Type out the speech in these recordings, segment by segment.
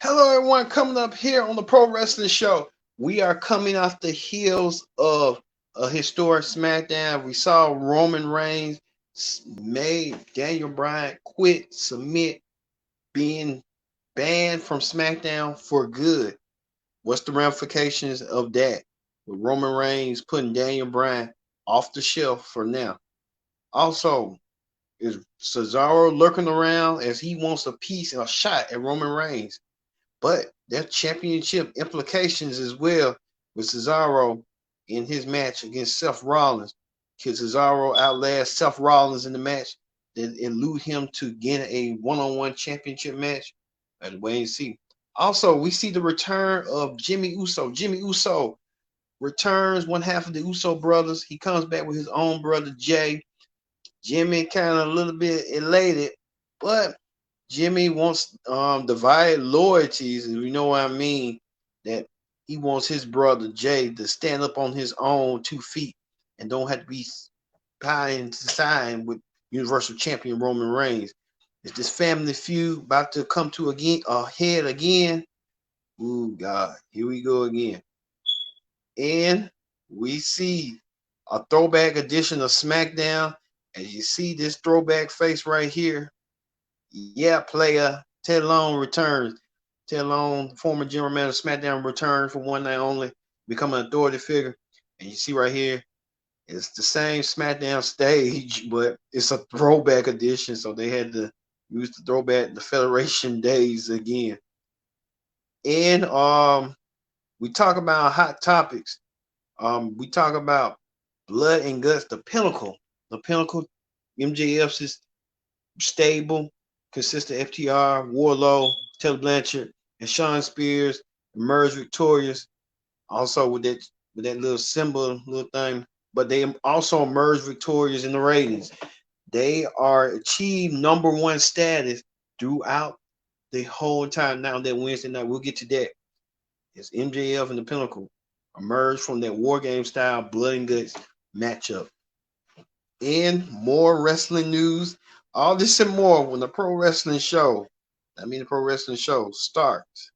Hello, everyone. Coming up here on the Pro Wrestling Show, we are coming off the heels of a historic SmackDown. We saw Roman Reigns made Daniel Bryan quit, submit, being banned from SmackDown for good. What's the ramifications of that? With Roman Reigns putting Daniel Bryan off the shelf for now. Also, is Cesaro lurking around as he wants a piece and a shot at Roman Reigns? But there's championship implications as well with Cesaro in his match against Seth Rollins. Can Cesaro outlast Seth Rollins in the match that elude him to get a one-on-one championship match? Let's wait and see. Also, we see the return of Jimmy Uso. Jimmy Uso returns, one half of the Uso brothers. He comes back with his own brother Jay. Jimmy kind of a little bit elated, but Jimmy wants divided loyalties, and you know what I mean. That he wants his brother Jay to stand up on his own 2 feet and don't have to be tied to sign with Universal Champion Roman Reigns. Is this family feud about to come to a head again? Oh God, here we go again. And we see a throwback edition of SmackDown. As you see this throwback face right here, yeah, player. Ted Long returns. Ted Long, former general manager of SmackDown, returns for one night only, become an authority figure. And you see right here, it's the same SmackDown stage, but it's a throwback edition. So they had to use the throwback, the Federation days again. And we talk about hot topics. We talk about blood and guts, the pinnacle. The pinnacle, MJF's stable consists of FTR, Warlow, Ted Blanchard, and Sean Spears emerged victorious. Also with that little symbol, little thing, but they also emerged victorious in the ratings. They are achieved number one status throughout the whole time. Now that Wednesday night, we'll get to that. It's MJF and the Pinnacle emerged from that war game style blood and guts matchup. And more wrestling news. All this and more when the Pro Wrestling Show, the Pro Wrestling Show starts.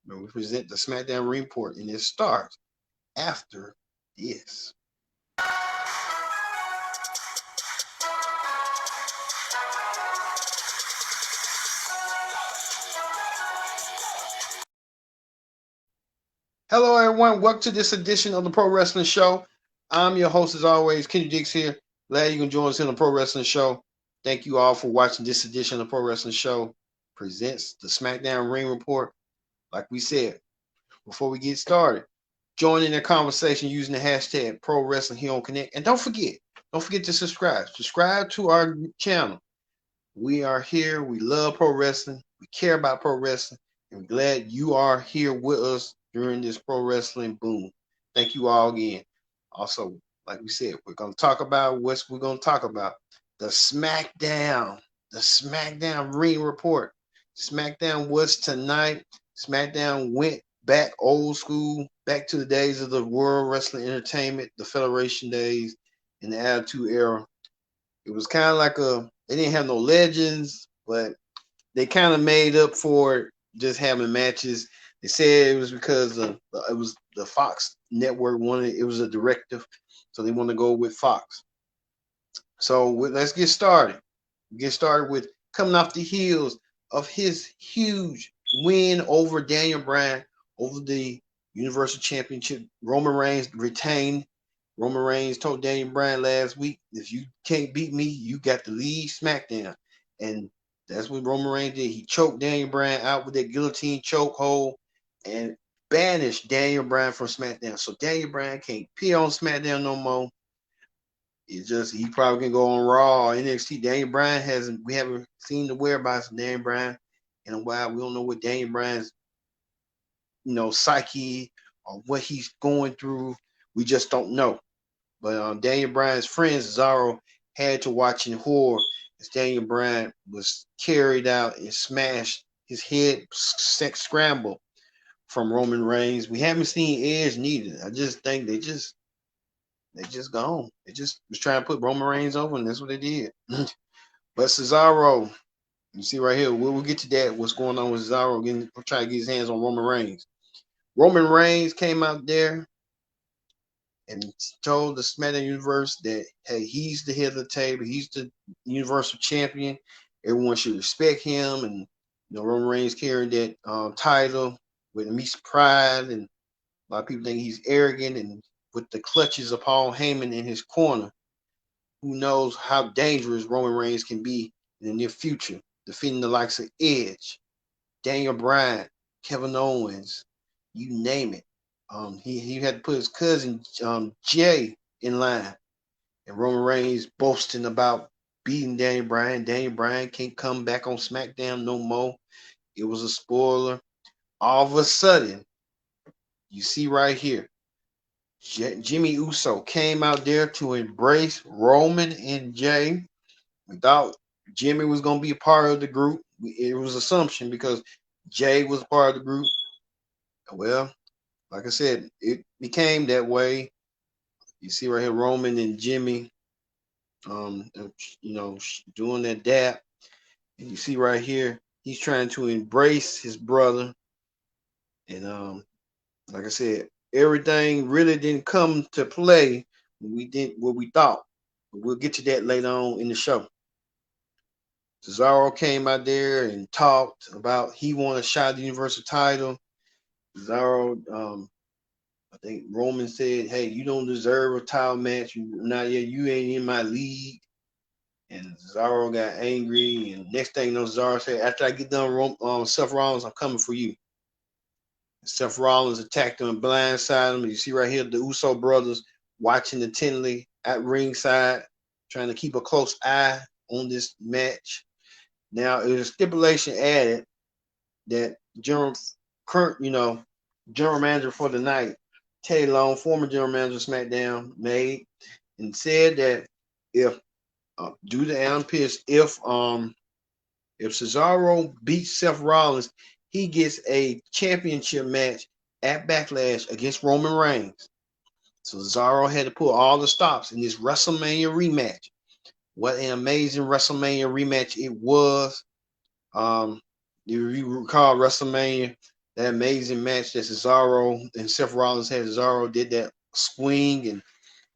When we present the SmackDown report, and it starts after this. Hello, everyone. Welcome to this edition of the Pro Wrestling Show. I'm your host, as always, Kenny Diggs here. Glad you can join us in the Pro Wrestling Show. Thank you all for watching this edition of the Pro Wrestling Show. Presents the SmackDown Ring Report. Like we said, before we get started, join in the conversation using the hashtag Pro Wrestling here on Connect. And don't forget to subscribe. Subscribe to our channel. We are here. We love pro wrestling. We care about pro wrestling. And we're glad you are here with us during this pro wrestling boom. Thank you all again. Also, like we said, we're going to talk about what we're going to talk about. The SmackDown Ring Report. SmackDown was tonight. SmackDown went back old school, back to the days of the World Wrestling Entertainment, the Federation days, and the Attitude Era. It was kind of like they didn't have no legends, but they kind of made up for just having matches. They said it was because it was the Fox network wanted it was a directive, so they want to go with Fox. So let's get started. Get started with coming off the heels of his huge win over Daniel Bryan over the Universal Championship. Roman Reigns retained. Roman Reigns told Daniel Bryan last week, if you can't beat me, you got to leave SmackDown. And that's what Roman Reigns did. He choked Daniel Bryan out with that guillotine chokehold and banished Daniel Bryan from SmackDown. So Daniel Bryan can't appear on SmackDown no more. It's just he probably can go on Raw or NXT. Daniel Bryan we haven't seen the whereabouts of Daniel Bryan in a while. We don't know what Daniel Bryan's psyche or what he's going through. We just don't know. But Daniel Bryan's friend Cesaro had to watch in horror as Daniel Bryan was carried out and smashed, his head scrambled from Roman Reigns. We haven't seen Edge neither. I just think they just gone. They just was trying to put Roman Reigns over, and that's what they did. But Cesaro, You see right here, we'll get to that. What's going on with Cesaro getting trying to get his hands on Roman Reigns. Roman Reigns came out there and told the SmackDown universe that hey, he's the head of the table, he's the Universal Champion. Everyone should respect him, and Roman Reigns carried that title with immense pride, and a lot of people think he's arrogant, and with the clutches of Paul Heyman in his corner, who knows how dangerous Roman Reigns can be in the near future, defeating the likes of Edge, Daniel Bryan, Kevin Owens, you name it. He had to put his cousin Jay in line, and Roman Reigns boasting about beating Daniel Bryan. Daniel Bryan can't come back on SmackDown no more. It was a spoiler. All of a sudden, you see right here, Jimmy Uso came out there to embrace Roman and Jay. We thought Jimmy was going to be a part of the group. It was assumption because Jay was a part of the group. Well, like I said, it became that way. You see right here, Roman and Jimmy, doing that dap. And you see right here, he's trying to embrace his brother. And like I said, everything really didn't come to play when we did what we thought. But we'll get to that later on in the show. Cesaro came out there and talked about he wanted a shot at the Universal title. Cesaro, I think Roman said, "Hey, you don't deserve a title match. You ain't in my league." And Cesaro got angry. And next thing you know, Cesaro said, "After I get done, Seth Rollins, I'm coming for you." And Seth Rollins attacked him and blindsided him. You see right here the Uso brothers watching attentively at ringside, trying to keep a close eye on this match. Now, it was a stipulation added that general manager for the night, Teddy Long, former general manager of SmackDown, made and said that if due to Adam Pearce, if Cesaro beats Seth Rollins, he gets a championship match at Backlash against Roman Reigns. So Cesaro had to put all the stops in this WrestleMania rematch. What an amazing WrestleMania rematch it was. You recall WrestleMania, that amazing match that Cesaro and Seth Rollins had. Cesaro did that swing, and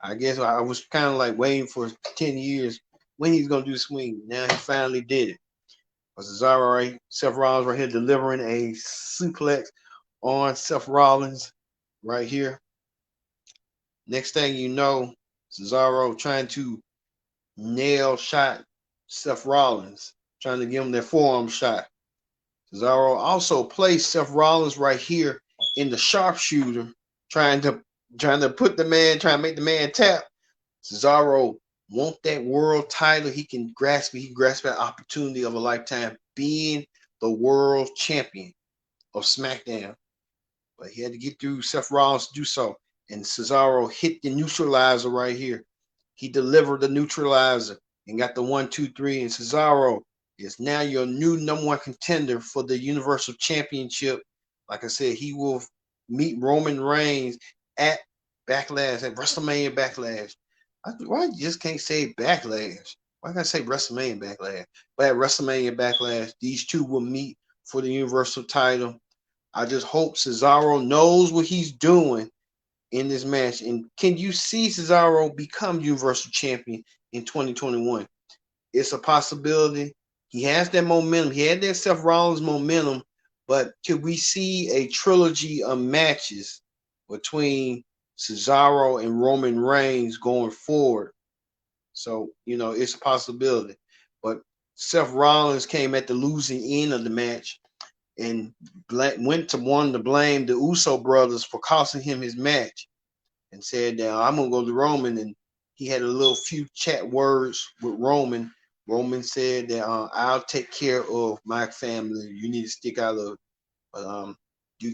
I guess I was kind of like waiting for 10 years when he's going to do the swing. Now he finally did it. Cesaro, Seth Rollins right here delivering a suplex on Seth Rollins right here. Next thing you know, Cesaro trying to nail shot Seth Rollins, trying to give him that forearm shot. Cesaro also placed Seth Rollins right here in the sharpshooter, trying to make the man tap. Cesaro want that world title. He can grasp it. He grasped that opportunity of a lifetime, being the world champion of SmackDown. But he had to get through Seth Rollins to do so. And Cesaro hit the neutralizer right here. He delivered the neutralizer and got the 1, 2, 3. And Cesaro is now your new number one contender for the Universal Championship. Like I said, he will meet Roman Reigns at Backlash, at WrestleMania Backlash. Why you just can't say Backlash? Why can't I say WrestleMania Backlash? But at WrestleMania Backlash, these two will meet for the Universal title. I just hope Cesaro knows what he's doing in this match. And can you see Cesaro become Universal Champion in 2021? It's a possibility. He has that momentum. He had that Seth Rollins momentum, but could we see a trilogy of matches between Cesaro and Roman Reigns going forward? So, it's a possibility. But Seth Rollins came at the losing end of the match and wanted to blame the Uso brothers for costing him his match, and said that I'm gonna go to Roman, and he had a little few chat words with Roman. Roman said that I'll take care of my family. You need to stick out of it. But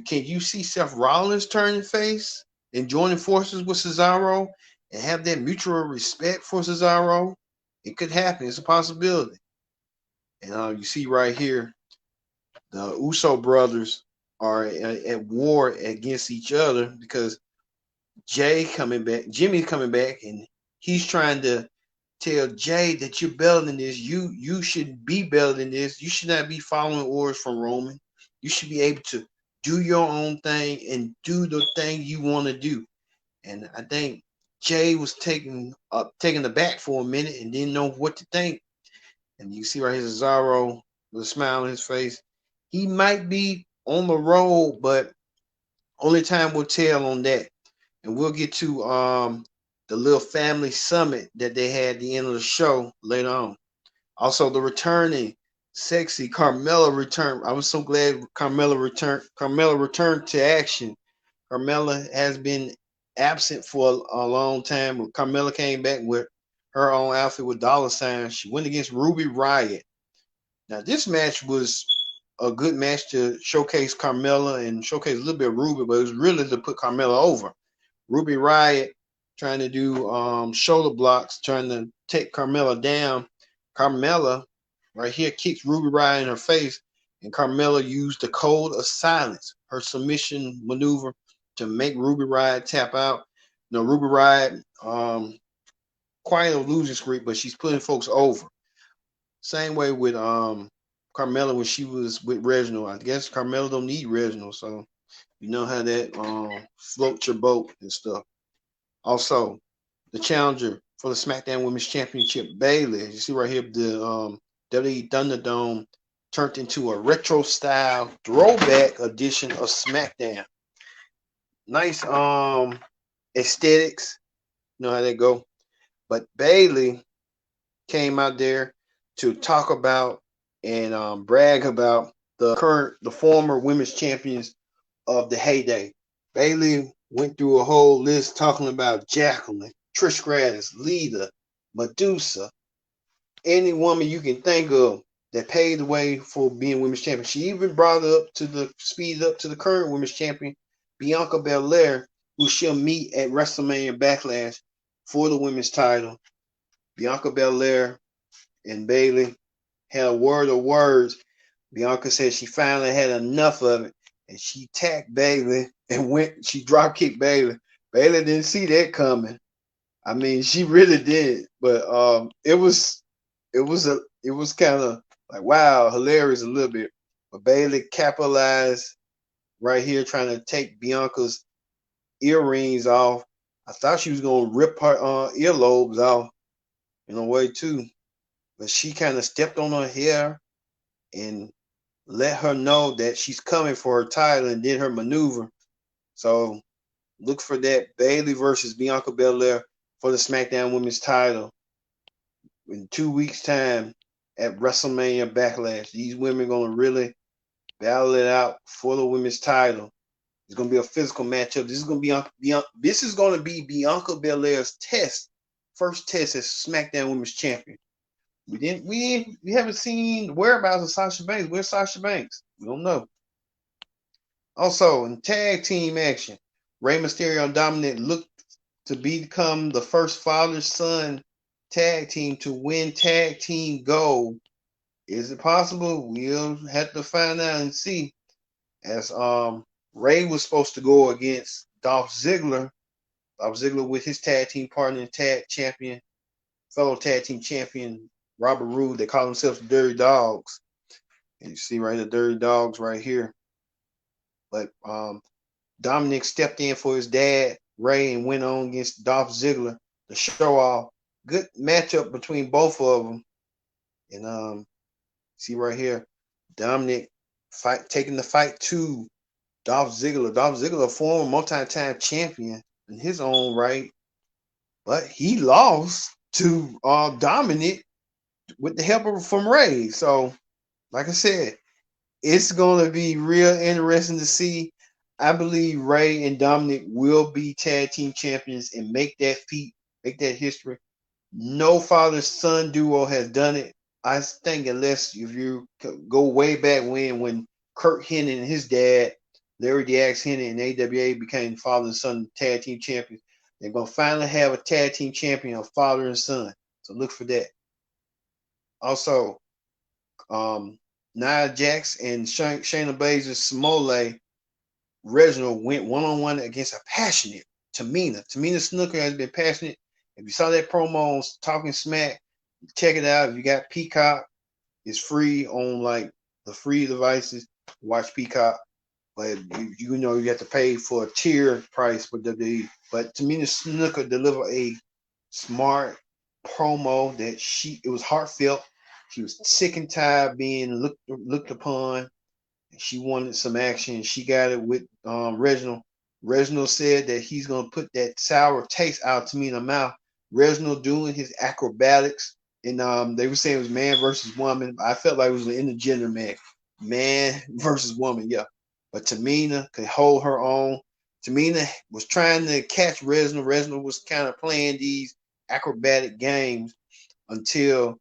can you see Seth Rollins turning face and joining forces with Cesaro and have that mutual respect for Cesaro? It could happen. It's a possibility. And you see right here, the Uso brothers are at war against each other because Jimmy's coming back, and he's trying to tell Jay that you're better than this. You should be better than this. You should not be following orders from Roman. You should be able to do your own thing and do the thing you want to do. And I think Jay was taken aback for a minute and didn't know what to think. And you see right here Cesaro with a smile on his face. He might be on the road, but only time will tell on that. And we'll get to the little family summit that they had at the end of the show later on. Also, the returning sexy Carmella returned. I was so glad Carmella returned. Carmella returned to action. Carmella has been absent for a long time. Carmella came back with her own outfit with dollar signs. She went against Ruby Riott. Now, this match was a good match to showcase Carmella and showcase a little bit of Ruby, but it was really to put Carmella over. Ruby Riott trying to do shoulder blocks, trying to take Carmella down. Carmella right here kicks Ruby Riott in her face, and Carmella used the code of silence, her submission maneuver, to make Ruby Riott tap out. You know, Ruby Riott quite a losing streak, but she's putting folks over. Same way with Carmella when she was with Reginald. I guess Carmella don't need Reginald, so you know how that floats your boat and stuff. Also, the challenger for the SmackDown Women's Championship, Bayley. You see right here, the WWE Thunderdome turned into a retro style throwback edition of SmackDown. Nice aesthetics, you know how they go. But Bayley came out there to talk about and brag about the former women's champions of the heyday. Bayley went through a whole list talking about Jacqueline, Trish Stratus, Lita, Medusa, any woman you can think of that paved the way for being women's champion. She even brought it up to the speed up to the current women's champion, Bianca Belair, who she'll meet at WrestleMania Backlash for the women's title. Bianca Belair and Bayley had a word of words. Bianca said she finally had enough of it, and she tagged Bayley and she drop kicked Bayley. Bayley didn't see that coming. I mean, she really did, but it was kind of like, wow, hilarious a little bit. But Bayley capitalized right here, trying to take Bianca's earrings off. I thought she was gonna rip her earlobes off in a way too, but she kind of stepped on her hair and let her know that she's coming for her title and did her maneuver. So look for that, Bayley versus Bianca Belair for the SmackDown Women's title in 2 weeks' time at WrestleMania Backlash. These women are going to really battle it out for the women's title. It's going to be a physical matchup. This is going to be Bianca Belair's first test as SmackDown Women's Champion. We haven't seen the whereabouts of Sasha Banks. Where's Sasha Banks? We don't know. Also, in tag team action, Rey Mysterio and Dominic looked to become the first father-son tag team to win tag team gold. Is it possible? We'll have to find out and see. As Rey was supposed to go against Dolph Ziggler. Dolph Ziggler with his tag team partner and fellow tag team champion Robert Roode. They call themselves the Dirty Dogs. And you see right the Dirty Dogs right here. But Dominic stepped in for his dad, Rey, and went on against Dolph Ziggler to show off. Good matchup between both of them. And see right here, Dominic taking the fight to Dolph Ziggler. Dolph Ziggler, a former multi-time champion in his own right, but he lost to Dominic with the help from Rey. So, like I said, it's going to be real interesting to see. I believe Rey and Dominic will be tag team champions and make that feat, make that history. No father-son duo has done it. I think unless if you go way back when Kurt Hennig and his dad, Larry the Axe Hennig and AWA became father and son tag team champions, they're going to finally have a tag team champion of father and son. So look for that. Also, Nia Jax and Shayna Baszler Smollett Reginald went one-on-one against a passionate Tamina. Tamina Snuka has been passionate If you saw that promo on Talking Smack, check it out. If you got Peacock, it's free on like the free devices. Watch Peacock, but you know you have to pay for a tier price for WWE. But Tamina Snuka delivered a smart promo that it was heartfelt. She was sick and tired being looked upon. She wanted some action. She got it with Reginald. Reginald said that he's gonna put that sour taste out to me in the mouth. Reginald doing his acrobatics, and they were saying it was man versus woman. I felt like it was an intergender match, man versus woman, yeah. But Tamina could hold her own. Tamina was trying to catch Reginald. Reginald was kind of playing these acrobatic games until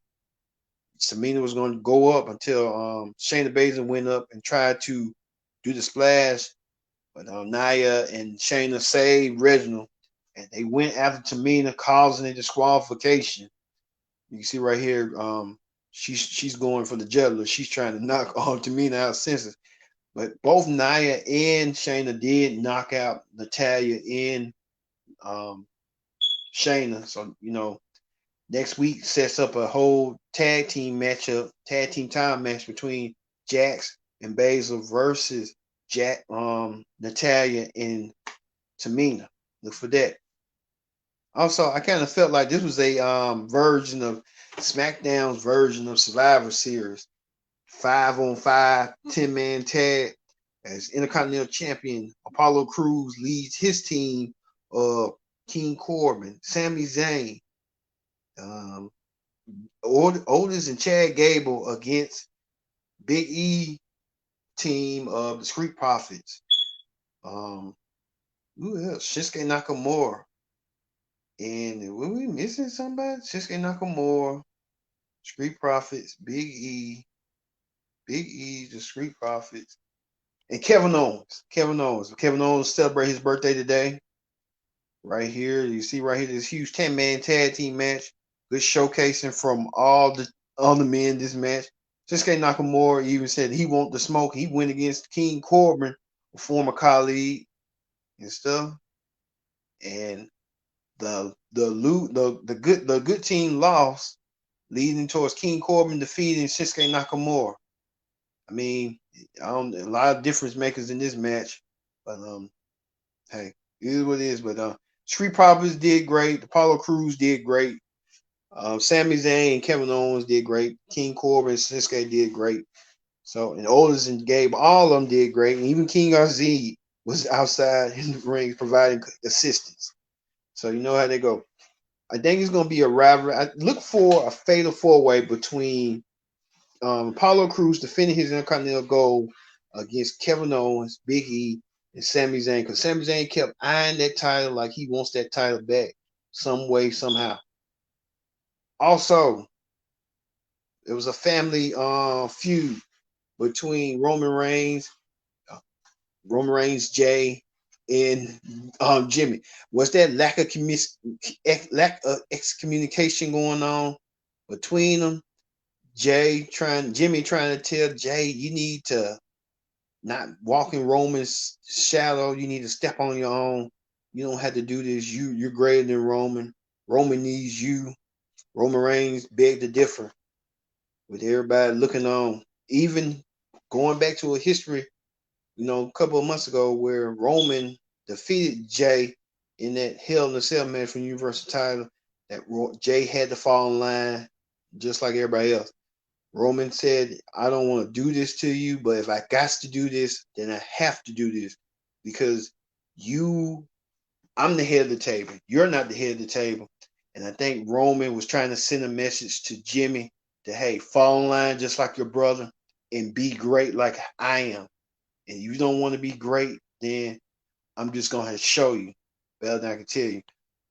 Tamina was going to go up until Shayna Baszler went up and tried to do the splash, but Nia and Shayna saved Reginald, and they went after Tamina, causing a disqualification. You can see right here, she's going for the jugular. She's trying to knock Tamina out senseless. But both Nia and Shayna did knock out Natalya and Shayna. So next week sets up a whole tag team time match between Jax and Baszler versus Natalya and Tamina. Look for that. Also, I kind of felt like this was a version of SmackDown's version of Survivor Series. 5-on-5, 10-man tag. As Intercontinental Champion, Apollo Crews leads his team of King Corbin, Sami Zayn, Otis and Chad Gable against Big E team of the Street Profits. Who else? Shinsuke Nakamura. And were we missing somebody? Shinsuke Nakamura, Street Profits, Big E, the Street Profits, and Kevin Owens. Kevin Owens celebrate his birthday today. Right here, you see right here this huge 10-man tag team match. Good showcasing from all the men in this match. Shinsuke Nakamura even said he want the smoke. He went against King Corbin, a former colleague and stuff. And the good team lost, leading towards King Corbin defeating Shinsuke Nakamura. I mean, a lot of difference makers in this match, but hey, it is what it is. But Street Profits did great. Apollo Crews did great. Sami Zayn and Kevin Owens did great. King Corbin and Shinsuke did great. So, and Otis and Gabe, all of them did great. And even King Aziz was outside in the ring providing assistance. So you know how they go. I think it's going to be a rivalry. I look for a fatal four-way between Apollo Crews defending his Intercontinental gold against Kevin Owens, Big E, and Sami Zayn. Because Sami Zayn kept eyeing that title like he wants that title back some way, somehow. Also, it was a family feud between Roman Reigns, Jay, and Jimmy. Was that lack of excommunication going on between them? Jimmy trying to tell Jay, you need to not walk in Roman's shadow. You need to step on your own. You don't have to do this. You're greater than Roman. Roman needs you. Roman Reigns begged to differ, with everybody looking on. Even going back to a history, a couple of months ago where Roman defeated Jay in that Hell in a Cell match for the Universal title, that Jay had to fall in line just like everybody else. Roman said, I don't want to do this to you, but if I got to do this, then I have to do this because I'm the head of the table. You're not the head of the table. And I think Roman was trying to send a message to Jimmy that, hey, fall in line just like your brother and be great like I am. And you don't want to be great, then I'm just going to show you. Better than I can tell you.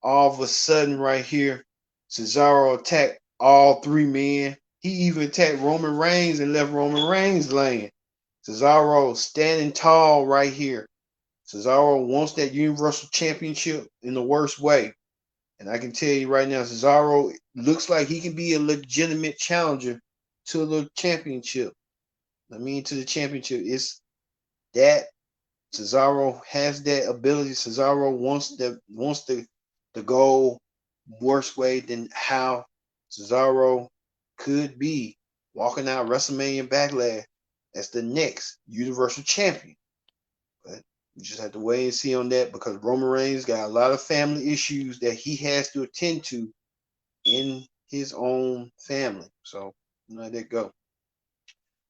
All of a sudden right here, Cesaro attacked all three men. He even attacked Roman Reigns and left Roman Reigns laying. Cesaro standing tall right here. Cesaro wants that Universal Championship in the worst way. And I can tell you right now, Cesaro looks like he can be a legitimate challenger to the championship. To the championship. It's that Cesaro has that ability. Cesaro wants the goal. worse way than how Cesaro could be walking out WrestleMania Backlash as the next Universal Champion. But we just have to wait and see on that because Roman Reigns got a lot of family issues that he has to attend to in his own family. So let that go.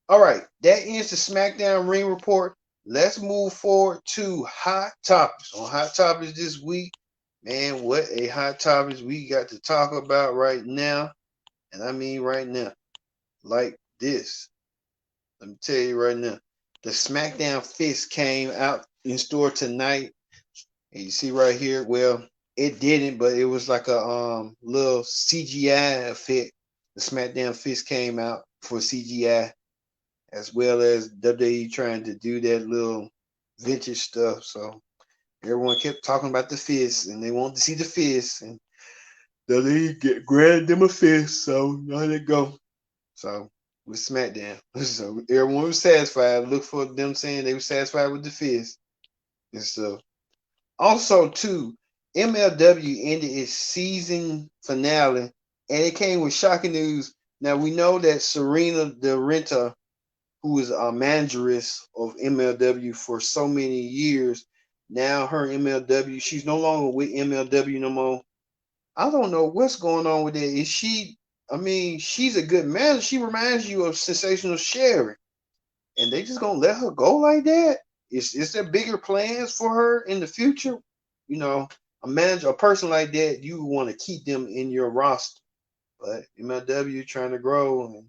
All right, that ends the SmackDown Ring Report. Let's move forward to Hot Topics. On Hot Topics this week, man, what a hot topics we got to talk about right now. And I mean right now, like this. Let me tell you right now. The SmackDown Fist came out in store tonight. And you see right here, well, it didn't, but it was like a little CGI effect. The SmackDown Fist came out for CGI, as well as WWE trying to do that little vintage stuff. So everyone kept talking about the fist, and they wanted to see the fist, and WWE granted them a fist. So there they go. So with SmackDown, so everyone was satisfied. Look for them saying they were satisfied with the fist and stuff. Also, too, MLW ended its season finale, and it came with shocking news. Now we know that Serena De Renta, who is a manageress of MLW for so many years, now her MLW, she's no longer with MLW no more. I don't know what's going on with that. Is she? I mean, she's a good manager. She reminds you of Sensational Sherry, and they just gonna let her go like that? Is there bigger plans for her in the future? You know, a manager, a person like that, you want to keep them in your roster. But MLW trying to grow, and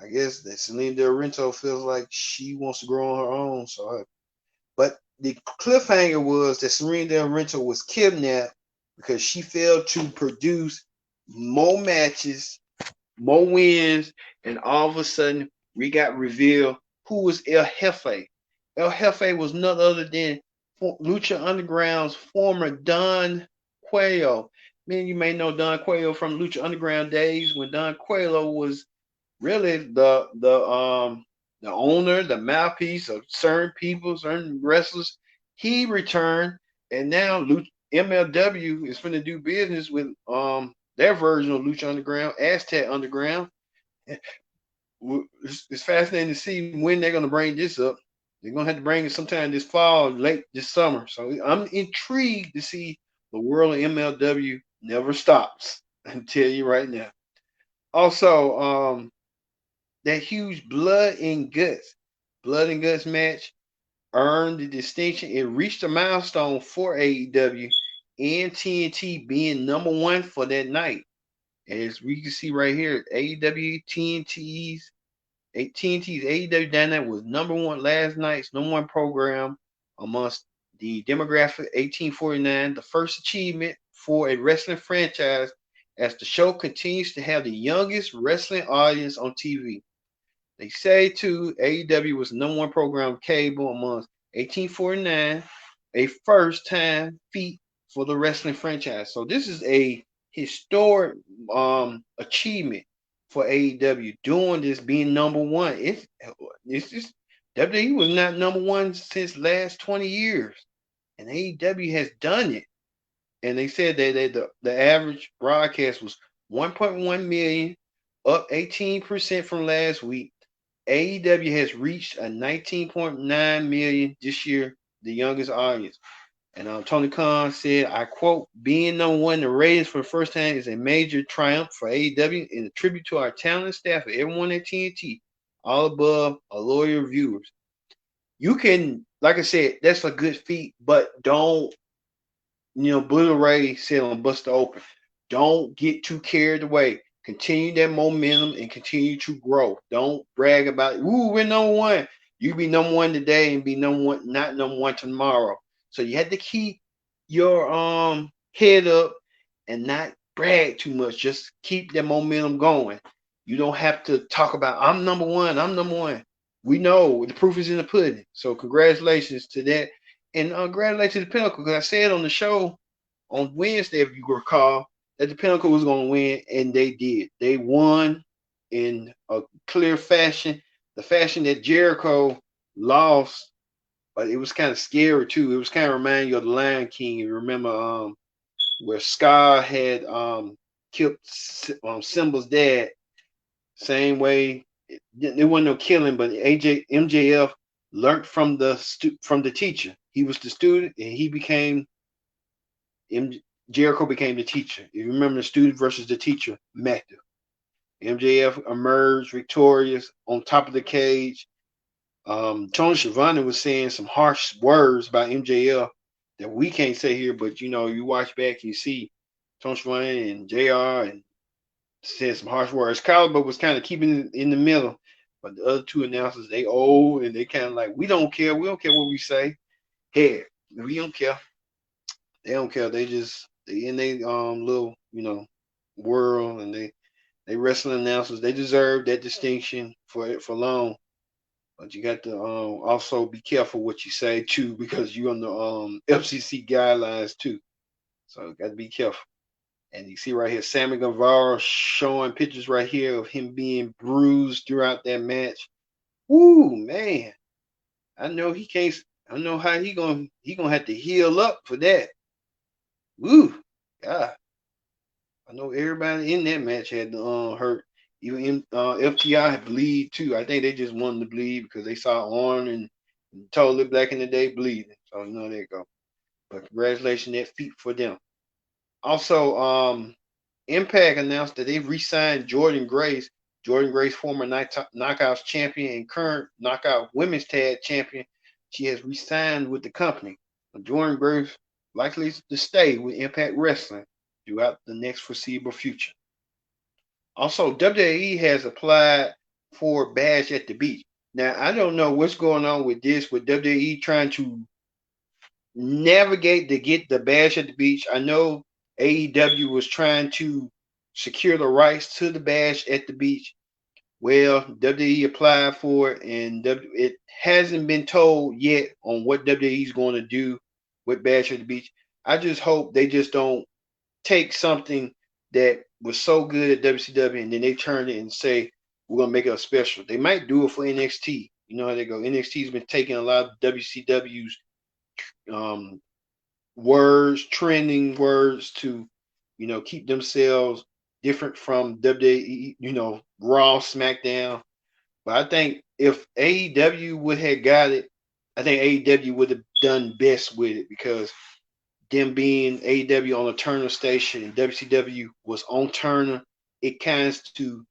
I guess that Selena Del Rento feels like she wants to grow on her own. But the cliffhanger was that Serena Del Rento was kidnapped because she failed to produce more matches, more wins, and all of a sudden we got revealed who was El Jefe. El Jefe was none other than Lucha Underground's former Don Coelho. Man, you may know Don Coelho from Lucha Underground days when Don Coelho was really the owner, the mouthpiece of certain people, certain wrestlers. He returned, and now MLW is going to do business with their version of Lucha Underground, Aztec Underground. It's fascinating to see when they're going to bring this up. They're going to have to bring it sometime this fall, late this summer. So I'm intrigued to see the world of MLW never stops. I can tell you right now. Also, that huge blood and guts match earned the distinction. It reached a milestone for AEW and TNT being number one for that night. As we can see right here, TNT's AEW Dynamite was number one last night's number one program amongst the demographic 1849, the first achievement for a wrestling franchise as the show continues to have the youngest wrestling audience on TV. They say too, AEW was the number one program cable amongst 1849, a first time feat for the wrestling franchise. So this is a historic achievement for AEW doing this, being number one. It's just WWE was not number one since last 20 years, and AEW has done it. And they said that the average broadcast was 1.1 million, up 18% from last week. AEW has reached a 19.9 million this year, the youngest audience. And Tony Khan said, I quote, being number one in the ratings for the first time is a major triumph for AEW and a tribute to our talented staff and everyone at TNT, all above our loyal viewers. You can, like I said, that's a good feat, but don't, Blu-ray said on Buster Open, don't get too carried away. Continue that momentum and continue to grow. Don't brag about, ooh, we're number one. You be number one today and be number one, not number one tomorrow. So you have to keep your head up and not brag too much. Just keep that momentum going. You don't have to talk about I'm number one. I'm number one. We know the proof is in the pudding. So congratulations to that, and congratulations to the Pinnacle, because I said on the show on Wednesday, if you recall, that the Pinnacle was going to win, and they did. They won in a clear fashion, the fashion that Jericho lost, but it was kind of scary too. It was kind of reminding you of the Lion King. You remember where Scar had killed Simba's dad. Same way, there wasn't no killing, but MJF learned from the teacher. He was the student, and he became Jericho became the teacher. If you remember, the student versus the teacher match, MJF emerged victorious on top of the cage. Tony Schiavone was saying some harsh words about MJF that we can't say here, but you watch back and you see Tony Schiavone and JR and said some harsh words. Caliber was kind of keeping it in the middle, but the other two announcers, they old and they kind of like, we don't care. We don't care what we say. Hey, we don't care. They don't care. They in their little world, and they wrestling announcers. They deserve that distinction for long. But you got to also be careful what you say too, because you're on the FCC guidelines too. So got to be careful. And you see right here, Sammy Guevara showing pictures right here of him being bruised throughout that match. Woo, man! I know he can't. I know how he gonna have to heal up for that. Woo, God! I know everybody in that match had to hurt. Even FTI had bleed too. I think they just wanted to bleed because they saw Arn and Totally Black in the Day bleeding. So there you go. But congratulations, that feat for them. Also, Impact announced that they've re-signed Jordan Grace. Jordan Grace, former Knockouts champion and current Knockout Women's Tag champion. She has re-signed with the company. Jordan Grace likely to stay with Impact Wrestling throughout the next foreseeable future. Also, WWE has applied for Bash at the Beach. Now, I don't know what's going on with this, with WWE trying to navigate to get the Bash at the Beach. I know AEW was trying to secure the rights to the Bash at the Beach. Well, WWE applied for it, and it hasn't been told yet on what WWE is going to do with Bash at the Beach. I just hope they just don't take something that was so good at WCW and then they turn it and say, we're going to make it a special. They might do it for NXT. You know how they go. NXT's been taking a lot of WCW's words, trending words to, keep themselves different from WWE, Raw, SmackDown. But I think if AEW would have got it, I think AEW would have done best with it, because them being AEW on a Turner station and WCW was on Turner, it kind of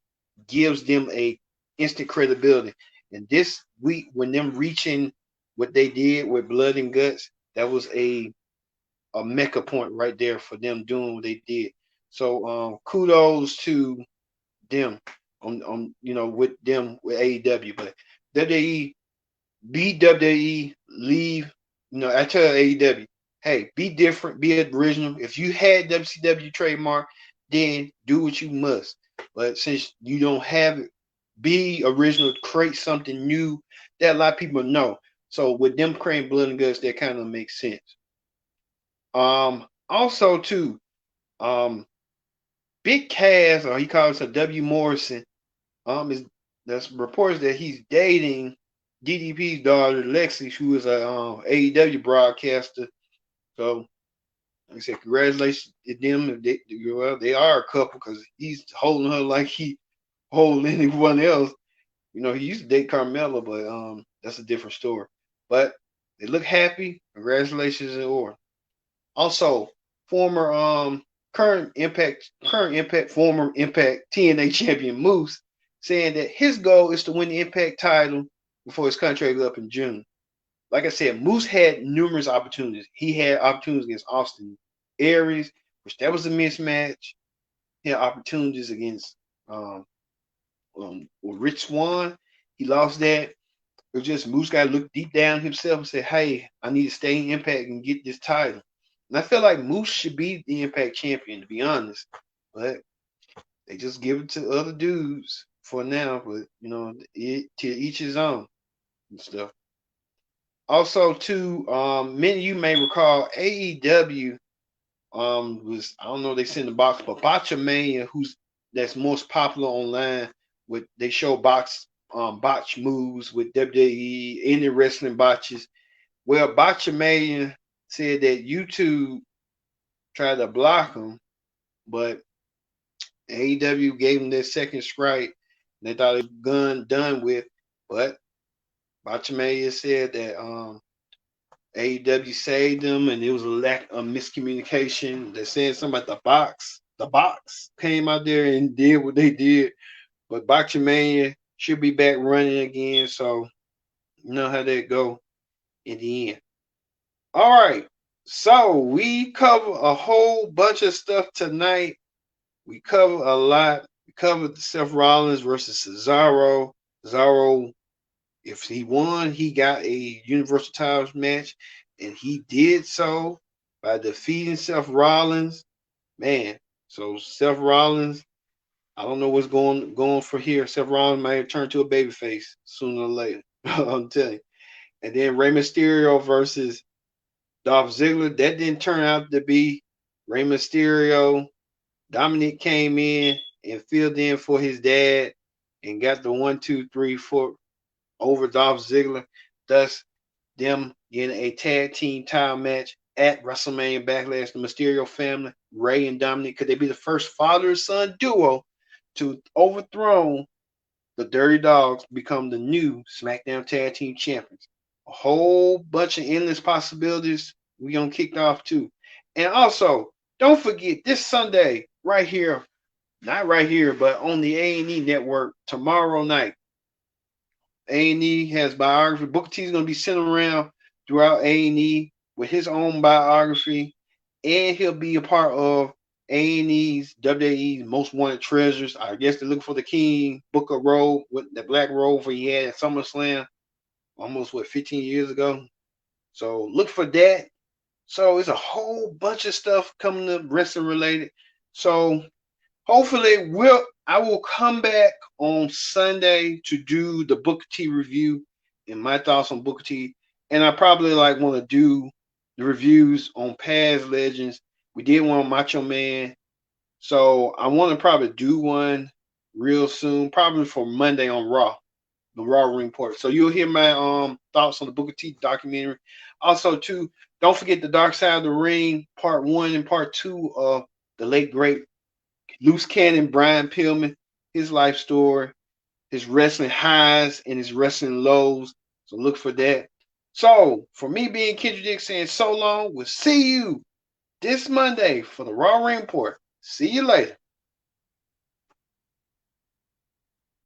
gives them a instant credibility. And this week, when them reaching what they did with Blood and Guts, that was a mecca point right there for them doing what they did. So kudos to them on with AEW. But WWE, be WWE, leave. I tell AEW, hey, be different, be original. If you had WCW trademark, then do what you must. But since you don't have it, be original, create something new that a lot of people know. So with them creating Blood and Guts, that kind of makes sense. Also too, Big Cass, or he calls her W. Morrison, there's reports that he's dating DDP's daughter, Lexi, who is a AEW broadcaster. So, like I said, congratulations to them. They are a couple, because he's holding her like he holding anyone else. He used to date Carmella, but that's a different story. But they look happy. Congratulations in order. Also, current Impact, former Impact TNA champion Moose, saying that his goal is to win the Impact title before his contract is up in June. Like I said, Moose had numerous opportunities. He had opportunities against Austin Aries, which that was a mismatch. He had opportunities against Rich Swann. He lost that. It was just Moose got to look deep down himself and say, hey, I need to stay in Impact and get this title. And I feel like Moose should be the Impact champion, to be honest. But they just give it to other dudes for now. But, to each his own and stuff. Also, too, many of you may recall AEW was, I don't know if they sent the box, but Botchamania, that's most popular online. They show botch moves with WWE, any wrestling botches. Well, Botchamania said that YouTube tried to block him, but AEW gave him their second strike. They thought it was done with, but Botchamania said that AEW saved them, and it was a lack of miscommunication. They said something about the box. The box came out there and did what they did, but Botchamania should be back running again. So you know how that go in the end. All right, so we cover a whole bunch of stuff tonight. We cover a lot. We covered Seth Rollins versus Cesaro. Cesaro, if he won, he got a Universal Titles match, and he did so by defeating Seth Rollins. Man, so Seth Rollins, I don't know what's going for here. Seth Rollins might turn to a babyface sooner or later. I'm telling you. And then Rey Mysterio versus Dolph Ziggler. That didn't turn out to be Rey Mysterio. Dominic came in and filled in for his dad and got the 1, 2, 3, 4 over Dolph Ziggler. Thus, them getting a tag team title match at WrestleMania Backlash. The Mysterio family, Rey and Dominic, could they be the first father and son duo to overthrow the Dirty Dogs, become the new SmackDown Tag Team Champions? A whole bunch of endless possibilities. We gonna kick off too. And also, don't forget this Sunday, right here, not right here, but on the A&E network tomorrow night. A&E has biography. Booker T is going to be sitting around throughout A&E with his own biography, and he'll be a part of A&E's WWE's Most Wanted Treasures. I guess they're looking for the King Booker robe with the black robe he had at SummerSlam almost 15 years ago. So look for that. So it's a whole bunch of stuff coming up wrestling related. So hopefully I will come back on Sunday to do the Booker T review and my thoughts on Booker T. And I probably want to do the reviews on past legends. We did one on Macho Man. So I want to probably do one real soon, probably for Monday on Raw, the Raw Report. So you'll hear my thoughts on the Booker T documentary. Also, too, don't forget the Dark Side of the Ring, part 1 and part 2 of the late great Loose Cannon Brian Pillman, his life story, his wrestling highs and his wrestling lows. So look for that. So for me being Kendrick Dick saying so long, we'll see you this Monday for the Raw Report. See you later.